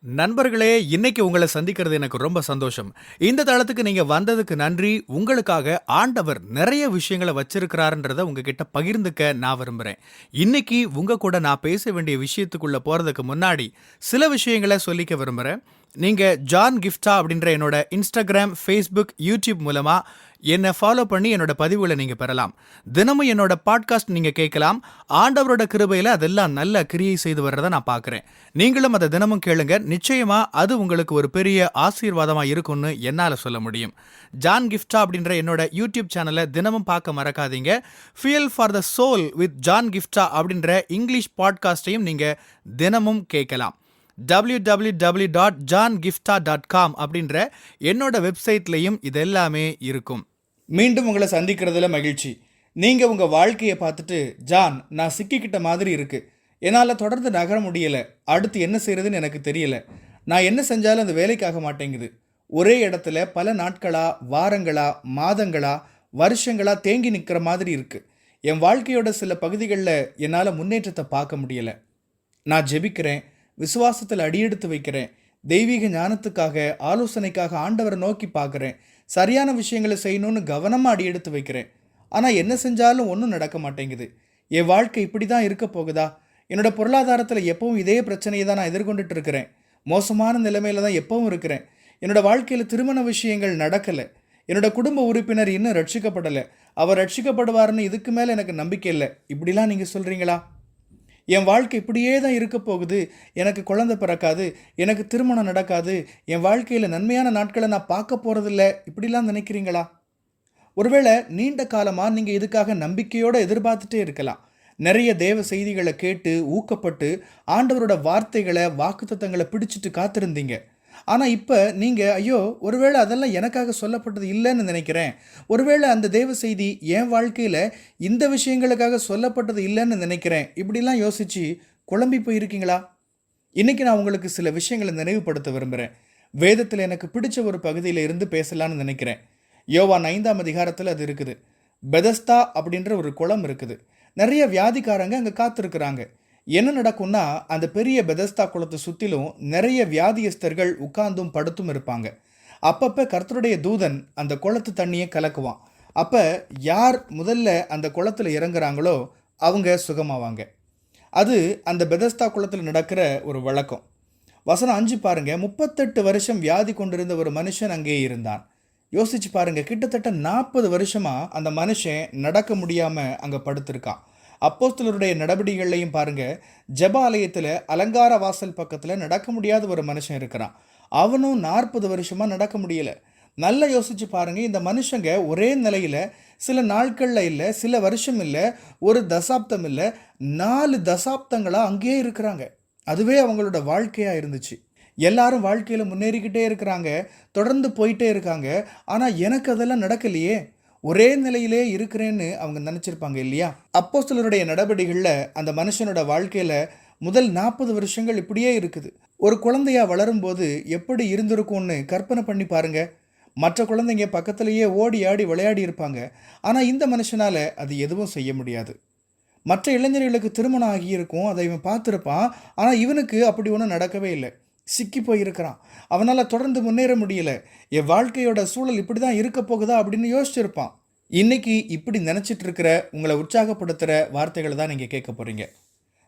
நண்பர்களே, இன்னைக்கு உங்கள சந்திக்கிறது எனக்கு ரொம்ப சந்தோஷம். இந்த தளத்துக்கு நீங்க வந்ததுக்கு நன்றி. உங்களுக்காக ஆண்டவர் நெறைய விஷயங்கள வச்சிருக்கிறாருன்றத உங்ககிட்ட பகிர்ந்துக்க நான் விரும்புறேன். இன்னைக்கு உங்க கூட நான் பேச வேண்டிய விஷயத்துக்குள்ள போறதுக்கு முன்னாடி, சில விஷயங்கள சொல்லிக்க விரும்புறேன். நீங்க ஜான் கிஃப்டா அப்படின்ற என்னோட Instagram, Facebook, YouTube மூலமா என்ன ஃபாலோ பண்ணி என்னோட பதிவுகள நீங்க பெறலாம். தினமும் என்னோட பாட்காஸ்ட் நீங்க கேட்கலாம். ஆண்டவரோட கிருபையில அதெல்லாம் நல்ல கிரியை செய்து வர்றத நான் பார்க்கிறேன். நீங்களும் அத தினமும் கேளுங்க. நிச்சயமா அது உங்களுக்கு ஒரு பெரிய ஆசீர்வாதமா இருக்கும்னு என்னால சொல்ல முடியும். ஜான் கிஃப்டா அப்படின்ற என்னோட யூடியூப் சேனலை தினமும் பார்க்க மறக்காதீங்க. Fuel for the soul with John கிஃப்டா அப்படின்ற இங்கிலீஷ் பாட்காஸ்டையும் நீங்க தினமும் கேட்கலாம். www.johngifta.com அப்படின்ற என்னோட வெப்சைட்லையும் இது எல்லாமே இருக்கும். மீண்டும் உங்களை சந்திக்கிறதுல மகிழ்ச்சி. நீங்க உங்க வாழ்க்கையை பார்த்துட்டு, ஜான், நான் சிக்கிக்கிட்ட மாதிரி இருக்கு, என்னால் தொடர்ந்து நகர முடியல, அடுத்து என்ன செய்யறதுன்னு எனக்கு தெரியல, நான் என்ன செஞ்சாலும் அந்த வேலைக்காக மாட்டேங்குது, ஒரே இடத்துல பல நாட்களா, வாரங்களா, மாதங்களா, வருஷங்களா தேங்கி நிற்கிற மாதிரி இருக்கு, என் வாழ்க்கையோட சில பகுதிகளில் என்னால் முன்னேற்றத்தை பார்க்க முடியல, நான் ஜெபிக்கிறேன், விசுவாசத்தில் அடியெடுத்து வைக்கிறேன், தெய்வீக ஞானத்துக்காக, ஆலோசனைக்காக ஆண்டவரை நோக்கி பார்க்குறேன், சரியான விஷயங்களை செய்யணும்னு கவனமாக அடியெடுத்து வைக்கிறேன், ஆனால் என்ன செஞ்சாலும் ஒன்றும் நடக்க மாட்டேங்குது, என் வாழ்க்கை இப்படி தான் இருக்க போகுதா, என்னோட பொருளாதாரத்தில் எப்பவும் இதே பிரச்சனையை தான் நான் எதிர்கொண்டுட்டு இருக்கிறேன், மோசமான நிலைமையில தான் எப்பவும் இருக்கிறேன், என்னோட வாழ்க்கையில் திருமண விஷயங்கள் நடக்கலை, என்னோட குடும்ப உறுப்பினர் இன்னும் ரட்சிக்கப்படலை, அவர் ரட்சிக்கப்படுவார்னு இதுக்கு மேலே எனக்கு நம்பிக்கை இல்லை, இப்படிலாம் நீங்கள் சொல்கிறீங்களா? என் வாழ்க்கை இப்படியே தான் இருக்க போகுது, எனக்கு குழந்தை பிறக்காது, எனக்கு திருமணம் நடக்காது, என் வாழ்க்கையில் நன்மையான நாட்களை நான் பார்க்க போகிறதில்ல, இப்படிலாம் நினைக்கிறீங்களா? ஒருவேளை நீண்ட காலமாக நீங்கள் இதுக்காக நம்பிக்கையோடு எதிர்பார்த்துட்டே இருக்கலாம். நிறைய தேவ செய்திகளை கேட்டு ஊக்கப்பட்டு ஆண்டவரோட வார்த்தைகளை, வாக்குத்தத்தங்களை பிடிச்சிட்டு காத்திருந்தீங்க. ஆனால் இப்போ நீங்கள், ஐயோ, ஒருவேளை அதெல்லாம் எனக்காக சொல்லப்பட்டது இல்லைன்னு நினைக்கிறேன், ஒருவேளை அந்த தேவ செய்தி என் வாழ்க்கையில் இந்த விஷயங்களுக்காக சொல்லப்பட்டது இல்லைன்னு நினைக்கிறேன், இப்படிலாம் யோசித்து குழம்பி போயிருக்கீங்களா? இன்றைக்கி நான் உங்களுக்கு சில விஷயங்களை நினைவுபடுத்த விரும்புகிறேன். வேதத்தில் எனக்கு பிடிச்ச ஒரு பகுதியில் இருந்து பேசலான்னு நினைக்கிறேன். யோவான் 5ஆம் அதிகாரத்தில் அது இருக்குது. பெதஸ்தா அப்படின்ற ஒரு குளம் இருக்குது. நிறைய வியாதிக்காரங்க அங்கே காத்திருக்கிறாங்க. என்ன நடக்கும்னா, அந்த பெரிய பெதஸ்தா குளத்தை சுற்றிலும் நிறைய வியாதியஸ்தர்கள் உட்கார்ந்தும் படுத்தும் இருப்பாங்க. அப்பப்போ கர்த்தருடைய தூதன் அந்த குளத்து தண்ணியை கலக்குவான். அப்போ யார் முதல்ல அந்த குளத்தில் இறங்குறாங்களோ அவங்க சுகமாவாங்க. அது அந்த பெதஸ்தா குளத்தில் நடக்கிற ஒரு வழக்கம். வசனம் 5 பாருங்க. 38 வருஷம் வியாதி கொண்டிருந்த ஒரு மனுஷன் அங்கே இருந்தான். யோசிச்சு பாருங்க, கிட்டத்தட்ட 40 வருஷமா அந்த மனுஷன் நடக்க முடியாம அங்கே படுத்திருக்கான். அப்போஸ்தலருடைய நடவடிக்கைகளையும் பாருங்க. ஜெப ஆலயத்தில் அலங்கார வாசல் பக்கத்தில் நடக்க முடியாத ஒரு மனுஷன் இருக்கிறான். அவனும் 40 வருஷமா நடக்க முடியல. நல்லா யோசிச்சு பாருங்க, இந்த மனுஷங்க ஒரே நிலையில சில நாட்கள்ல இல்லை, சில வருஷம் இல்லை, ஒரு தசாப்தம் இல்லை, 4 தசாப்தங்களா அங்கேயே இருக்கிறாங்க. அதுவே அவங்களோட வாழ்க்கையா இருந்துச்சு. எல்லாரும் வாழ்க்கையில முன்னேறிக்கிட்டே இருக்கிறாங்க, தொடர்ந்து போயிட்டே இருக்காங்க. ஆனால் எனக்கு அதெல்லாம் நடக்கலையே, ஒரே நிலையிலே இருக்கிறேன்னு அவங்க நினச்சிருப்பாங்க இல்லையா? அப்போஸ்தலருடைய நடவடிக்கைகளில் அந்த மனுஷனோட வாழ்க்கையில் முதல் 40 வருஷங்கள் இப்படியே இருக்குது. ஒரு குழந்தையா வளரும்போது எப்படி இருந்திருக்கும்னு கற்பனை பண்ணி பாருங்க. மற்ற குழந்தைங்க பக்கத்திலேயே ஓடி ஆடி விளையாடி இருப்பாங்க. ஆனால் இந்த மனுஷனால் அது எதுவும் செய்ய முடியாது. மற்ற இளைஞர்களுக்கு திருமணம் ஆகியிருக்கும், அதை இவன் பார்த்துருப்பான். ஆனால் இவனுக்கு அப்படி ஒன்றும் நடக்கவே இல்லை. சிக்கி போயிருக்கிறான். அவனால் தொடர்ந்து முன்னேற முடியல. என் வாழ்க்கையோட சூழல் இப்படி தான் இருக்க போகுதா அப்படின்னு யோசிச்சிருப்பான். இன்னைக்கு இப்படி நினச்சிட்டு இருக்கிற உங்களை உற்சாகப்படுத்துகிற வார்த்தைகளை தான் நீங்கள் கேட்க போகிறீங்க.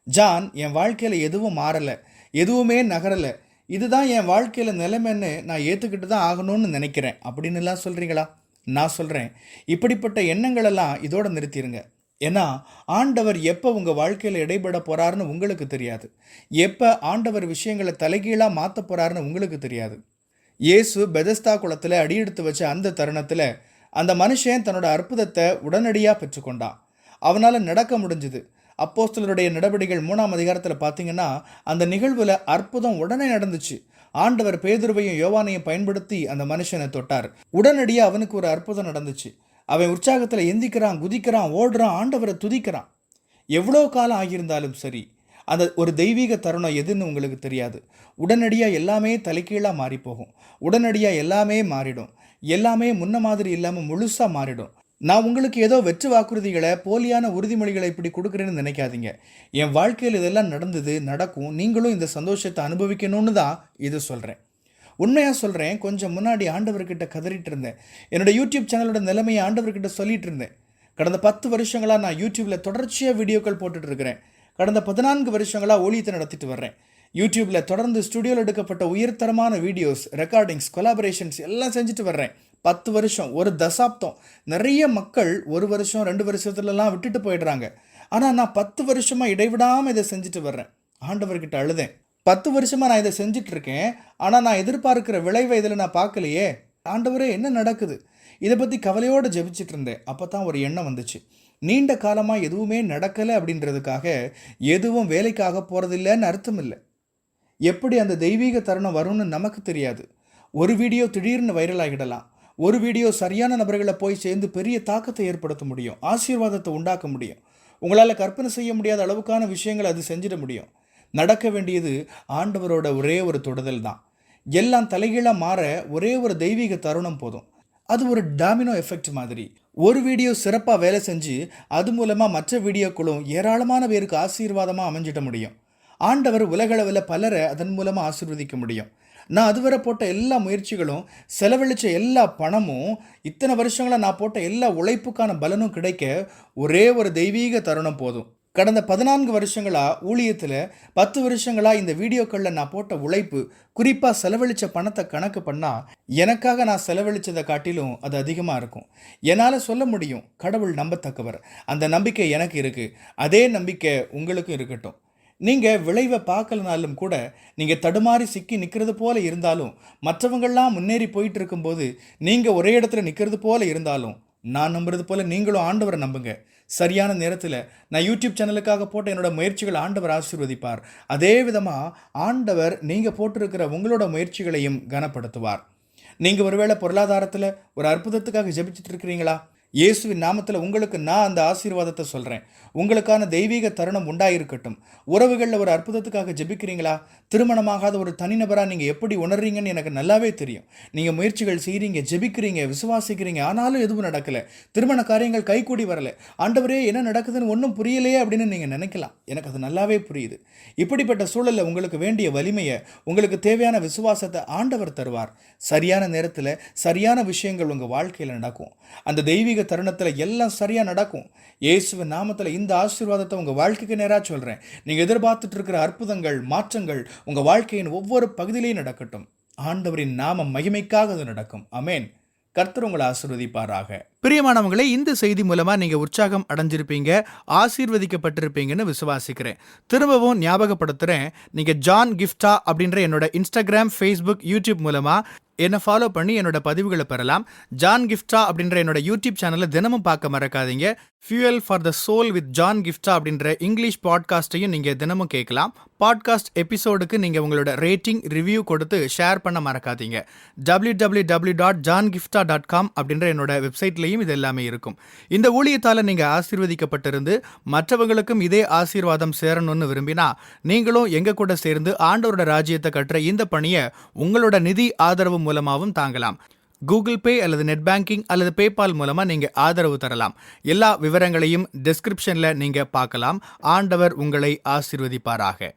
ஜான், என் வாழ்க்கையில் எதுவும் மாறலை, எதுவுமே நகரலை, இதுதான் என் வாழ்க்கையில் நிலைமைன்னு நான் ஏற்றுக்கிட்டு தான் ஆகணும்னு நினைக்கிறேன் அப்படின்னுலாம் சொல்கிறீங்களா? நான் சொல்கிறேன், இப்படிப்பட்ட எண்ணங்களெல்லாம் இதோட நிறுத்திடுங்க. ஏன்னா ஆண்டவர் எப்போ உங்கள் வாழ்க்கையில் இடைபட போகிறாருன்னு உங்களுக்கு தெரியாது. எப்போ ஆண்டவர் விஷயங்களை தலைகீழாக மாற்ற போகிறாருன்னு உங்களுக்கு தெரியாது. இயேசு பெதஸ்தா குளத்தில் அடியெடுத்து வச்ச அந்த தருணத்தில் அந்த மனுஷன் தன்னோட அற்புதத்தை உடனடியாக பெற்றுக்கொண்டான். அவனால் நடக்க முடிஞ்சுது. அப்போஸ்தலருடைய நடவடிக்கைகள் 3ஆம் அதிகாரத்தில் பார்த்தீங்கன்னா அந்த நிகழ்வில் அற்புதம் உடனே நடந்துச்சு. ஆண்டவர் பேதுருவையும் யோவானையும் பயன்படுத்தி அந்த மனுஷனை தொட்டார். உடனடியாக அவனுக்கு ஒரு அற்புதம் நடந்துச்சு. அவன் உற்சாகத்தில் எந்திக்கிறான், குதிக்கிறான், ஓடுறான், ஆண்டவரை துதிக்கிறான். எவ்வளோ காலம் ஆகியிருந்தாலும் சரி, அந்த ஒரு தெய்வீக தருணம் எதுன்னு உங்களுக்கு தெரியாது. உடனடியாக எல்லாமே தலைகீழாக மாறி போகும். உடனடியாக எல்லாமே மாறிடும். எல்லாமே முன்ன மாதிரி இல்லாமல் முழுசாக மாறிடும். நான் உங்களுக்கு ஏதோ வெற்று வாக்குறுதிகளை, போலியான உறுதிமொழிகளை இப்படி கொடுக்குறேன்னு நினைக்காதீங்க. என் வாழ்க்கையில் இதெல்லாம் நடந்தது, நடக்கும். நீங்களும் இந்த சந்தோஷத்தை அனுபவிக்கணும்னு தான் இது சொல்கிறேன். உண்மையாக சொல்கிறேன், கொஞ்சம் முன்னாடி ஆண்டவர்கிட்ட கதறிட்டு இருந்தேன். என்னோட யூடியூப் சேனலோட நிலைமையை ஆண்டவர்கிட்ட சொல்லிட்டு இருந்தேன். கடந்த 10 வருஷங்களாக நான் யூடியூப்பில் தொடர்ச்சியாக வீடியோக்கள் போட்டுட்டு இருக்கிறேன். கடந்த 14 வருஷங்களாக ஊழியத்தை நடத்திட்டு வர்றேன். யூடியூப்பில் தொடர்ந்து ஸ்டுடியோவில் எடுக்கப்பட்ட உயர்தரமான வீடியோஸ், ரெக்கார்டிங்ஸ், கொலாபரேஷன்ஸ் எல்லாம் செஞ்சுட்டு வர்றேன். 10 வருஷம், ஒரு தசாப்தம். நிறைய மக்கள் 1 வருஷம் 2 வருஷத்துலலாம் விட்டுட்டு போயிடுறாங்க. ஆனால் நான் 10 வருஷமாக இடைவிடாமல் இதை செஞ்சுட்டு வர்றேன். ஆண்டவர்கிட்ட அழுதேன். 10 வருஷமாக நான் இதை செஞ்சுட்டு இருக்கேன், ஆனால் நான் எதிர்பார்க்கிற விளைவை இதில் நான் பார்க்கலையே. ஆண்டவரே, என்ன நடக்குது? இதை பற்றி கவலையோடு ஜெபிச்சிட்டு இருந்தேன். அப்போ தான் ஒரு எண்ணம் வந்துச்சு. நீண்ட காலமாக எதுவுமே நடக்கலை அப்படின்றதுக்காக எதுவும் வேலைக்காக போகிறதில்லைன்னு அர்த்தம் இல்லை. எப்படி அந்த தெய்வீக தருணம் வரும்னு நமக்கு தெரியாது. ஒரு வீடியோ திடீர்னு வைரல் ஆகிடலாம். ஒரு வீடியோ சரியான நபர்களை போய் சேர்ந்து பெரிய தாக்கத்தை ஏற்படுத்த முடியும், ஆசீர்வாதத்தை உண்டாக்க முடியும். உங்களால் கற்பனை செய்ய முடியாத அளவுக்கான விஷயங்களை அது செஞ்சிட முடியும். நடக்க வேண்டியது ஆண்டவரோட ஒரே ஒரு தொடுதல் தான். எல்லாம் தலைகீழாக மாற ஒரே ஒரு தெய்வீக தருணம் போதும். அது ஒரு டாமினோ எஃபெக்ட் மாதிரி. ஒரு வீடியோ சிறப்பாக வேலை செஞ்சு அது மூலமாக மற்ற வீடியோக்களும் ஏராளமான பேருக்கு ஆசீர்வாதமாக அமைஞ்சிட முடியும். ஆண்டவர் உலகளவில் பலரை அதன் மூலமாக ஆசீர்வதிக்க முடியும். நான் அதுவரை போட்ட எல்லா முயற்சிகளும், செலவழித்த எல்லா பணமும், இத்தனை வருஷங்களாக நான் போட்ட எல்லா உழைப்புக்கான பலனும் கிடைக்க ஒரே ஒரு தெய்வீக தருணம் போதும். கடந்த 14 வருஷங்களாக ஊழியத்தில், 10 வருஷங்களாக இந்த வீடியோக்களில் நான் போட்ட உழைப்பு, குறிப்பாக செலவழித்த பணத்தை கணக்கு பண்ணால் எனக்காக நான் செலவழித்ததை காட்டிலும் அது அதிகமாக இருக்கும். என்னால் சொல்ல முடியும், கடவுள் நம்பத்தக்கவர். அந்த நம்பிக்கை எனக்கு இருக்குது. அதே நம்பிக்கை உங்களுக்கும் இருக்கட்டும். நீங்கள் விளைவை பார்க்கலனாலும் கூட, நீங்கள் தடுமாறி சிக்கி நிற்கிறது போல இருந்தாலும், மற்றவங்கள்லாம் முன்னேறி போயிட்டு இருக்கும்போது நீங்கள் ஒரே இடத்துல நிற்கிறது போல இருந்தாலும், நான் நம்புறது போல நீங்களும் ஆண்டவரை நம்புங்க. சரியான நேரத்தில் நான் யூடியூப் சேனலுக்காக போட்ட என்னோட முயற்சிகள் ஆண்டவர் ஆசீர்வதிப்பார். அதே விதமாக ஆண்டவர் நீங்கள் போட்டிருக்கிற உங்களோட முயற்சிகளையும் கனப்படுத்துவார். நீங்கள் ஒருவேளை பொருளாதாரத்தில் ஒரு அற்புதத்துக்காக ஜெபிச்சுட்டு இருக்கிறீங்களா? இயேசுவின் நாமத்தில் உங்களுக்கு நான் அந்த ஆசீர்வாதத்தை சொல்கிறேன். உங்களுக்கான தெய்வீக தருணம் உண்டாயிருக்கட்டும். உறவுகளில் ஒரு அற்புதத்துக்காக ஜெபிக்கிறீங்களா? திருமணமாகாத ஒரு தனிநபராக நீங்கள் எப்படி உணர்றீங்கன்னு எனக்கு நல்லாவே தெரியும். நீங்கள் முயற்சிகள் செய்கிறீங்க, ஜெபிக்கிறீங்க, விசுவாசிக்கிறீங்க, ஆனாலும் எதுவும் நடக்கலை. திருமண காரியங்கள் கைகூடி வரலை. ஆண்டவரே, என்ன நடக்குதுன்னு ஒன்றும் புரியலையே அப்படின்னு நீங்கள் நினைக்கலாம். எனக்கு அது நல்லாவே புரியுது. இப்படிப்பட்ட சூழலில் உங்களுக்கு வேண்டிய வலிமையை, உங்களுக்கு தேவையான விசுவாசத்தை ஆண்டவர் தருவார். சரியான நேரத்தில் சரியான விஷயங்கள் உங்கள் வாழ்க்கையில் நடக்கும். அந்த தெய்வீக தருணத்தில் எல்லாம் சரியாக நடக்கும். இயேசுவின் நாமத்தில் இந்த ஆசீர்வாதத்தை உங்கள் வாழ்க்கைக்கு நேராக சொல்கிறேன். நீங்கள் எதிர்பார்த்துட்டு இருக்கிற அற்புதங்கள், மாற்றங்கள் உங்கள் வாழ்க்கையின் ஒவ்வொரு பகுதியிலையும் நடக்கட்டும். ஆண்டவரின் நாம மகிமைக்காக அது நடக்கும். ஆமென். கர்த்தர் உங்களை ஆசீர்வதிப்பாராக. பிரியமானவங்களே, இந்த செய்தி மூலமா நீங்க உற்சாகம் அடைஞ்சிருப்பீங்க, ஆசீர்வதிக்கப்பட்டிருப்பீங்கன்னு விசுவாசிக்கிறேன். திரும்பவும் ஞாபகப்படுத்துறேன், நீங்க ஜான் கிஃப்டா அப்படின்ற என்னோட இன்ஸ்டாகிராம், ஃபேஸ்புக், யூடியூப் மூலமா என்னை ஃபாலோ பண்ணி என்னோட பதிவுகளை பெறலாம். ஜான் கிஃப்டா அப்படின்ற என்னோட யூடியூப் சேனலை தினமும் பார்க்க மறக்காதீங்க. Fuel for the soul with John கிஃப்டா அப்படின்ற இங்கிலீஷ் பாட்காஸ்ட்டையும் நீங்கள் தினமும் கேட்கலாம். பாட்காஸ்ட் எபிசோடுக்கு நீங்கள் உங்களோட ரேட்டிங், ரிவ்யூ கொடுத்து ஷேர் பண்ண மறக்காதீங்க. www.johngiftha.com அப்படின்ற என்னோட வெப்சைட்லையும் இது எல்லாமே இருக்கும். இந்த ஊழியத்தால் நீங்கள் ஆசீர்வதிக்கப்பட்டிருந்து மற்றவங்களுக்கும் இதே ஆசீர்வாதம் சேரணும்னு விரும்பினா, நீங்களும் எங்க கூட சேர்ந்து ஆண்டவரோட ராஜ்யத்தை கட்டுற இந்த பணியை உங்களோட நிதி ஆதரவு மூலமாகவும் தாங்கலாம். கூகுள் பே அல்லது நெட் பேங்கிங் அல்லது பேபால் மூலமா நீங்க ஆதரவு தரலாம். எல்லா விவரங்களையும் டிஸ்கிரிப்ஷன்ல நீங்க பார்க்கலாம். ஆண்டவர் உங்களை ஆசீர்வதிப்பாராக.